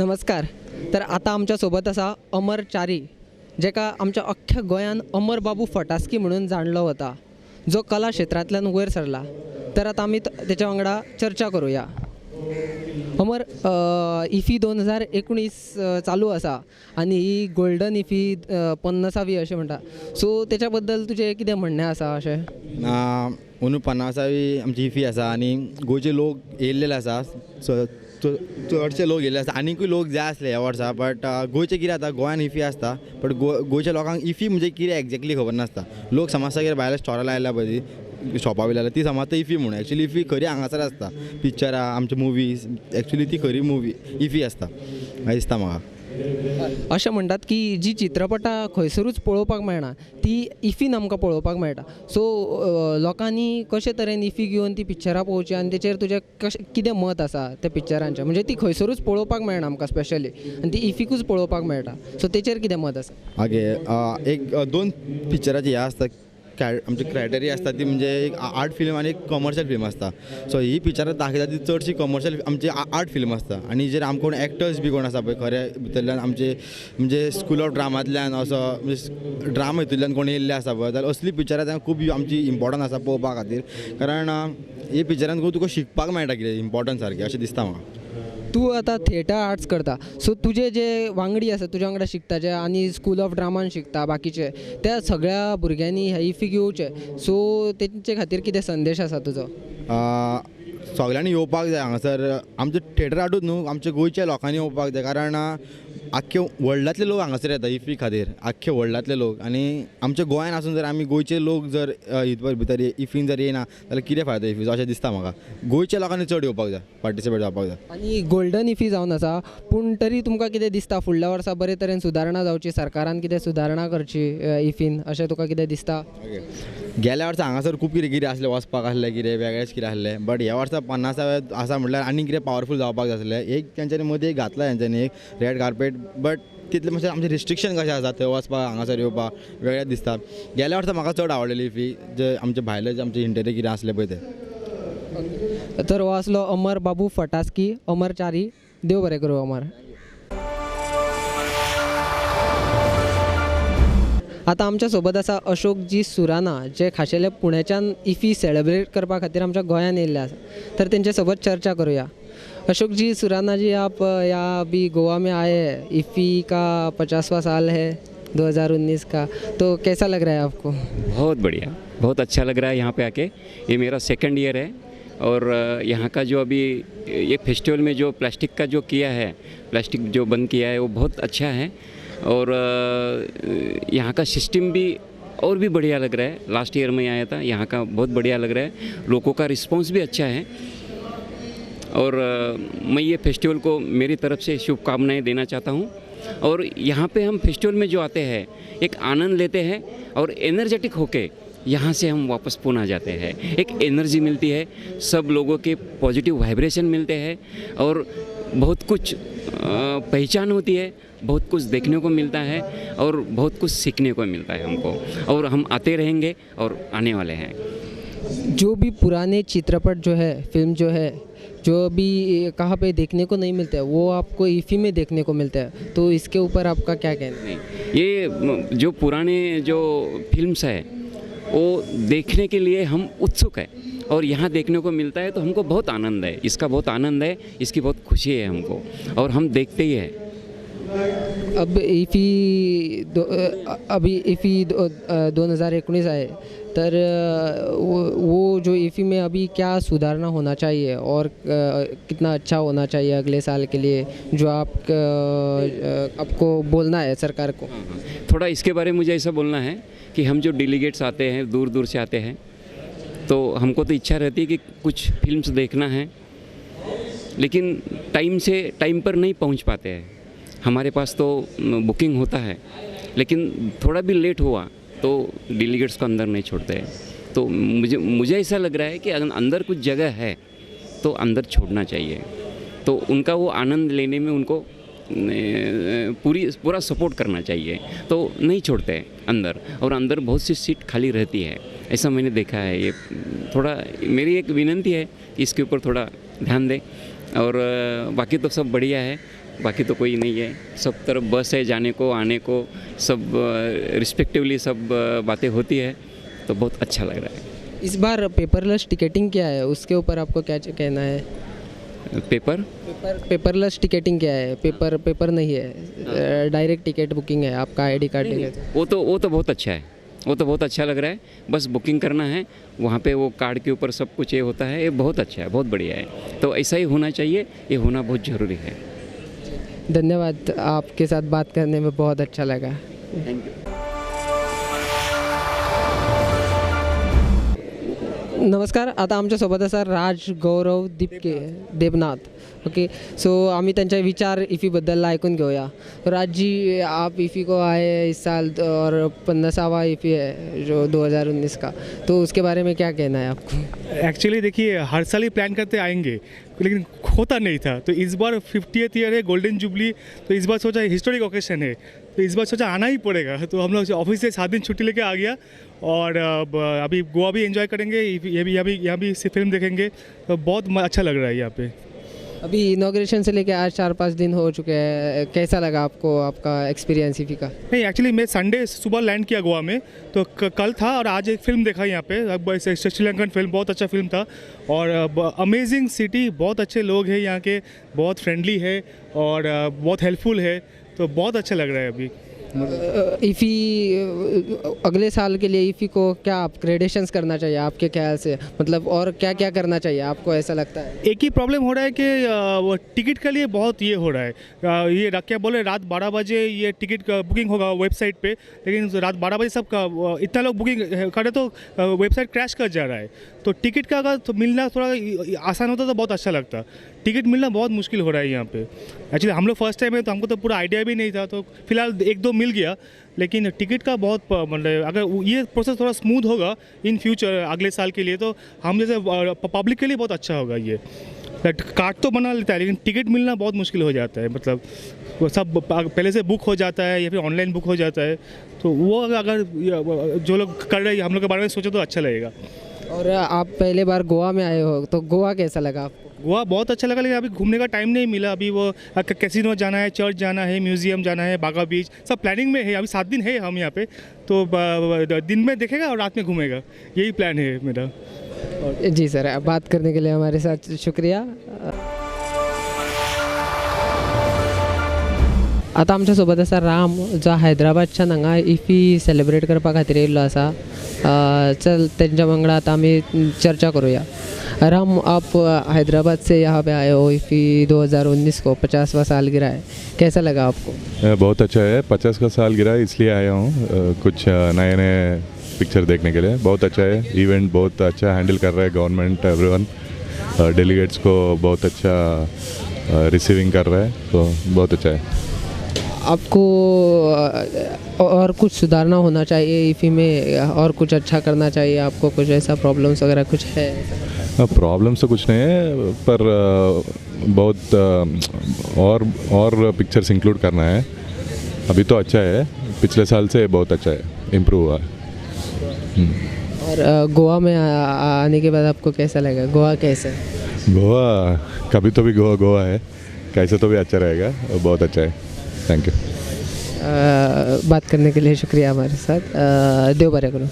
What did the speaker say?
नमस्कार. तर आता आमच्या सोबत असा अमर चारी, जेका आमच्या अख्ख्या गोंयान अमर बाबू फटास्की म्हणून जाणलो होता, जो कला क्षेत्रांतल्यान वयर सरला. तर आता आमी त्याच्या वांगडा चर्चा करूया. अमर, इफी 2019 चालू आसा आणि ही गोल्डन इफी 50वी अशें म्हणटा. सो त्याच्या बद्दल तुजें कितें म्हणणें आसा अशें? अंदू 50वी आमची इफी आसा आणि गोंयचे लोक येयल्लेले आसा. चडशे लोक येयल्ले आसा, आनीकूय लोक जाय आसले ह्या वर्सा. बट गोंयचे कितें जाता, गोंयान इफी आसता बट गोंयच्या लोकांक इफी म्हणजे कितें एक्झॅक्टली खबर नासता. लोक समजता की भायल्या स्टोरां लायल्या पळय ती शॉपां बी लायल्या ती समजता इफी म्हणून. एक्चुली इफी खरी हांगासर आसता. पिक्चरां आमचे मुवीज एक्चुली ती खरी मुवी इफी आसता अशें दिसता म्हाका. अशें म्हणटात की जी चित्रपटां खंयसरूच पळोवपाक मेळना ती इफीन आमकां पळोवपाक मेळटा. सो लोकांनी कशे तरेन इफी घेवन ती पिक्चरां पळोवची आनी तेचेर तुजें कशें कितें मत आसा त्या पिक्चरांचें? म्हणजे ती खंयसरूच पळोवपाक मेळना आमकां स्पेशली, आनी ती इफीकूच पळोवपाक मेळटा. सो तेचेर कितें मत आसा? ओके, एक दोन पिक्चराची हे आसता आमची क्रायटेरिया आसता ती म्हणजे एक आर्ट फिल्म आनी एक कमर्शियल फिल्म आसता. सो ही पिक्चरां दाखयता ती चडशी कमर्शियल आमची आर्ट फिल्म आसता. आनी जर आमकां कोण एक्टर्स बी कोण आसा पळय खरे भितरल्यान आमचे म्हणजे स्कूल ऑफ ड्रामांतल्यान असो म्हणजे ड्रामा हितूंतल्यान कोण येयल्ले आसा पळय, जाल्यार असली पिक्चरां तांकां खूब आमची इम्पॉर्टंट आसा पळोवपा खातीर. कारण हे पिक्चरान तुका शिकपाक मेळटा कितें इम्पॉर्टंट सारकें अशें दिसता म्हाका. तूं आतां थिएटर आर्ट्स करता, सो तुजे जे वांगडी आसा तुज्या वांगडा शिकता जे आनी स्कूल ऑफ ड्रामान शिकता बाकीचे, त्या सगळ्या भुरग्यांनी ह्या इफी घेवचे. सो तेंचे खातीर कितें संदेश आसा तुजो? सगळ्यांनी येवपाक जाय हांगासर. आमचे थिएटर आर्टूच न्हू, आमच्या गोंयच्या लोकांनी येवपाक जाय. कारण आख्खे वर्ल्डांतले लोक हांगासर येता इफी खातीर, आख्खे वर्ल्डांतले लोक. आनी आमच्या गोंयान आसून जर आमी गोंयचे लोक जर भितर इफीन जर येना जाल्यार कितें फायदो इफीचो अशें दिसता म्हाका. गोंयच्या लोकांनी चड येवपाक जाय, पार्टिसिपेट जावपाक जाय. आनी गोल्डन इफी जावन आसा, पूण तरी तुमकां कितें दिसता फुडल्या वर्सा बरे तरेन सुदारणा जावची, सरकारान कितें सुदारणा करची इफीन अशें तुका कितें दिसता? गेल्या वर्सा हांगासर खूब कितें कितें आसलें, वचपाक आसलें कितें वेगळेंच कितें आसलें. बट ह्या वर्सा 50 आसा म्हटल्यार आनी कितें पावरफूल जावपाक जाय आसलें. एक तेंच्यांनी मदीं एक घातला तेंच्यांनी एक रेड कार्पेट, बट तितलें मातशें आमचें रिस्ट्रिक्शन कशें आसा थंय वचपाक हांगासर येवपाक वेगळेंच दिसता. गेल्या वर्सा म्हाका चड आवडलेली इफी जे आमचे भायले जे आमचे इंटेरियर कितें आसलें पळय तें. तर हो आसलो अमर बाबू फटास्की, अमर चारी. देव बरें करूं अमर. आता आमच्या सोबत आसा अशोकजी सुराना, जे खाशेले पुण्याच्यान इफी सेलिब्रेट करपा खातीर आमच्या गोंयान येयल्ले आसा. तर तेंचे सोबत चर्चा करूया. अशोक जी सुराना जी, आप यहाँ अभी गोवा में आए हैं, इफ़ी का 50वां साल है 2019 का, तो कैसा लग रहा है आपको? बहुत बढ़िया, बहुत अच्छा लग रहा है यहाँ पे आके. ये मेरा सेकंड ईयर है और यहाँ का जो अभी ये फेस्टिवल में जो प्लास्टिक का जो किया है, प्लास्टिक जो बंद किया है वो बहुत अच्छा है. और यहाँ का सिस्टम भी और भी बढ़िया लग रहा है. लास्ट ईयर में आया था, यहाँ का बहुत बढ़िया लग रहा है. लोगों का रिस्पांस भी अच्छा है. और मैं ये फेस्टिवल को मेरी तरफ से शुभकामनाएं देना चाहता हूँ. और यहाँ पे हम फेस्टिवल में जो आते हैं एक आनंद लेते हैं और एनर्जेटिक होके यहाँ से हम वापस पुणे जाते हैं. एक एनर्जी मिलती है, सब लोगों के पॉजिटिव वाइब्रेशन मिलते हैं और बहुत कुछ पहचान होती है, बहुत कुछ देखने को मिलता है और बहुत कुछ सीखने को मिलता है हमको. और हम आते रहेंगे और आने वाले हैं. जो भी पुराने चित्रपट जो है, फिल्म जो है, जो अभी कहाँ पे देखने को नहीं मिलते हैं, वो आपको इफ़ी में देखने को मिलते हैं. तो इसके ऊपर आपका क्या कहना है? ये जो पुराने जो फिल्म्स है वो देखने के लिए हम उत्सुक है और यहाँ देखने को मिलता है तो हमको बहुत आनंद है. इसका बहुत आनंद है, इसकी बहुत खुशी है हमको और हम देखते ही हैं. अब अभी इफ़ी 2019 आए, तर वो जो इफ़ी में अभी क्या सुधारना होना चाहिए और कितना अच्छा होना चाहिए अगले साल के लिए, जो आपको बोलना है सरकार को? थोड़ा इसके बारे में मुझे ऐसा बोलना है कि हम जो डेलीगेट्स आते हैं, दूर दूर से आते हैं, तो हमको तो इच्छा रहती है कि कुछ फिल्म्स देखना है, लेकिन टाइम पर नहीं पहुंच पाते हैं. हमारे पास तो बुकिंग होता है, लेकिन थोड़ा भी लेट हुआ तो डेलीगेट्स को अंदर नहीं छोड़ते हैं. तो मुझे ऐसा लग रहा है कि अगर अंदर कुछ जगह है तो अंदर छोड़ना चाहिए. तो उनका वो आनंद लेने में उनको पूरा सपोर्ट करना चाहिए. तो नहीं छोड़ते हैं अंदर, और अंदर बहुत सी सीट खाली रहती है, ऐसा मैंने देखा है. ये थोड़ा मेरी एक विनती है, इसके ऊपर थोड़ा ध्यान दें. और बाकी तो सब बढ़िया है. बाकी तो कोई नहीं है। सब तरफ बस है, जाने को आने को सब रिस्पेक्टिवली सब बातें होती है, तो बहुत अच्छा लग रहा है। इस बार पेपरलेस टिकटिंग क्या है, उसके ऊपर आपको क्या कहना है? पेपरलेस टिकटिंग क्या है? पेपर नहीं है, डायरेक्ट टिकट बुकिंग है, आपका आईडी कार्ड लेके। वो तो बहुत अच्छा है, वो तो बहुत अच्छा लग रहा है। बस बुकिंग करना है, वहाँ पे वो कार्ड के ऊपर सब कुछ ये होता है, ये बहुत अच्छा है, बहुत बढ़िया है। तो ऐसा ही होना चाहिए, ये होना बहुत ज़रूरी है। धन्यवाद, आपके साथ बात करने में बहुत अच्छा लगा। Thank you. नमस्कार, आता आमच्यासोबत असा राज गौरव दीपके देवनाथ। ओके, सो आम्ही त्यांचे विचार इफीबद्दल ऐकून घेऊया। राज जी, आप इफ़ी को आए इस साल और 50वां इफ़ी है जो 2019 का, तो उसके बारे में क्या कहना है आपको? एक्चुअली देखिए, हर साल ही प्लान करते आएंगे, लेकिन होता नहीं था। तो इस बार 50th ईयर है, गोल्डन जुबली, तो इस बार सोचा हिस्टोरिक ओकेशन है, तो इस बार सोचा आना ही पड़ेगा। तो हम लोग ऑफिस से 7 दिन छुट्टी लेके आ गया, और अभी गोवा भी एंजॉय करेंगे, यहाँ भी फिल्म देखेंगे, तो बहुत अच्छा लग रहा है यहाँ पे। अभी इनॉग्रेशन से लेके आज 4-5 दिन हो चुके हैं, कैसा लगा आपको, आपका एक्सपीरियंस इफ़ी का? नहीं, एक्चुअली मैं संडे सुबह लैंड किया गोवा में, तो कल था और आज एक फ़िल्म देखा यहाँ पे, श्रीलंकन फिल्म, बहुत अच्छा फिल्म था। और अमेजिंग सिटी, बहुत अच्छे लोग हैं यहाँ के, बहुत फ्रेंडली है और बहुत हेल्पफुल है, तो बहुत अच्छा लग रहा है अभी। इफ़ी अगले साल के लिए इफ़ी को क्या अपग्रेडेशंस करना चाहिए आपके ख्याल से, मतलब और क्या क्या करना चाहिए आपको, ऐसा लगता है? एक ही प्रॉब्लम हो रहा है कि टिकट के लिए बहुत ये हो रहा है, ये क्या बोले, रात 12 बजे ये टिकट का बुकिंग होगा वेबसाइट पे, लेकिन रात 12 बजे सब का इतना लोग बुकिंग करे तो वेबसाइट क्रैश कर जा रहा है। तो टिकट का अगर तो मिलना थोड़ा आसान होता तो बहुत अच्छा लगता। टिकट मिलना बहुत मुश्किल हो रहा है यहाँ पे। एक्चुअली हम लोग फर्स्ट टाइम है, तो हमको तो पूरा आइडिया भी नहीं था, तो फिलहाल 1-2 मिल गया, लेकिन टिकट का बहुत मतलब अगर ये प्रोसेस थोड़ा स्मूथ होगा इन फ्यूचर अगले साल के लिए, तो हम जैसे पब्लिक के लिए बहुत अच्छा होगा। ये कार्ड तो बना लेता है, लेकिन टिकट मिलना बहुत मुश्किल हो जाता है, मतलब वो सब पहले से बुक हो जाता है या फिर ऑनलाइन बुक हो जाता है। तो वो अगर जो लोग कर रहे हैं, हम लोग के बारे में सोचो तो अच्छा लगेगा। और आप पहले बार गोवा में आए हो, तो गोवा कैसा लगा आपको? गोवा बहुत अच्छा लगा, लेकिन अभी घूमने का टाइम नहीं मिला। अभी वो कैसीनो जाना है, चर्च जाना है, म्यूज़ियम जाना है, बागा बीच, सब प्लानिंग में है। अभी 7 दिन है हम यहाँ पे, तो दिन में देखेगा और रात में घूमेगा, यही प्लान है मेरा। जी सर, बात करने के लिए हमारे साथ शुक्रिया। आता आमच्यासोबत असा राम, जो हैदराबादच्या हांगा इफी सेलिब्रेट करपा खातीर येयल्लो आसा। चल तेंच्या वांगडा आता आमी चर्चा करूया। राम, आप हैदराबाद से यहाँ पे आए हो, इफ़ी 2019 को 50वां सालगिरह है, कैसा लगा आपको? बहुत अच्छा है, 50 का सालगिरह है, इसलिए आया हूँ कुछ नए नए पिक्चर देखने के लिए। बहुत अच्छा है, इवेंट बहुत अच्छा हैंडल कर रहा है गवर्नमेंट, एवरीवन डेलीगेट्स को बहुत अच्छा रिसीविंग कर रहा है, तो बहुत अच्छा है। आपको और कुछ सुधारना होना चाहिए इफ़ी में, और कुछ अच्छा करना चाहिए आपको, कुछ ऐसा प्रॉब्लम्स वगैरह कुछ है? प्रॉब्लम्स तो कुछ नहीं है, पर बहुत और पिक्चर्स इंक्लूड करना है। अभी तो अच्छा है, पिछले साल से बहुत अच्छा है, इम्प्रूव हुआ है। और गोवा में आने के बाद आपको कैसा लगा? गोवा कैसा है? गोवा कभी तो भी गोवा है, कैसे तो भी अच्छा रहेगा, बहुत अच्छा है। Thank you. बात करने के लिए शुक्रिया हमारे साथ। देव बरे करो।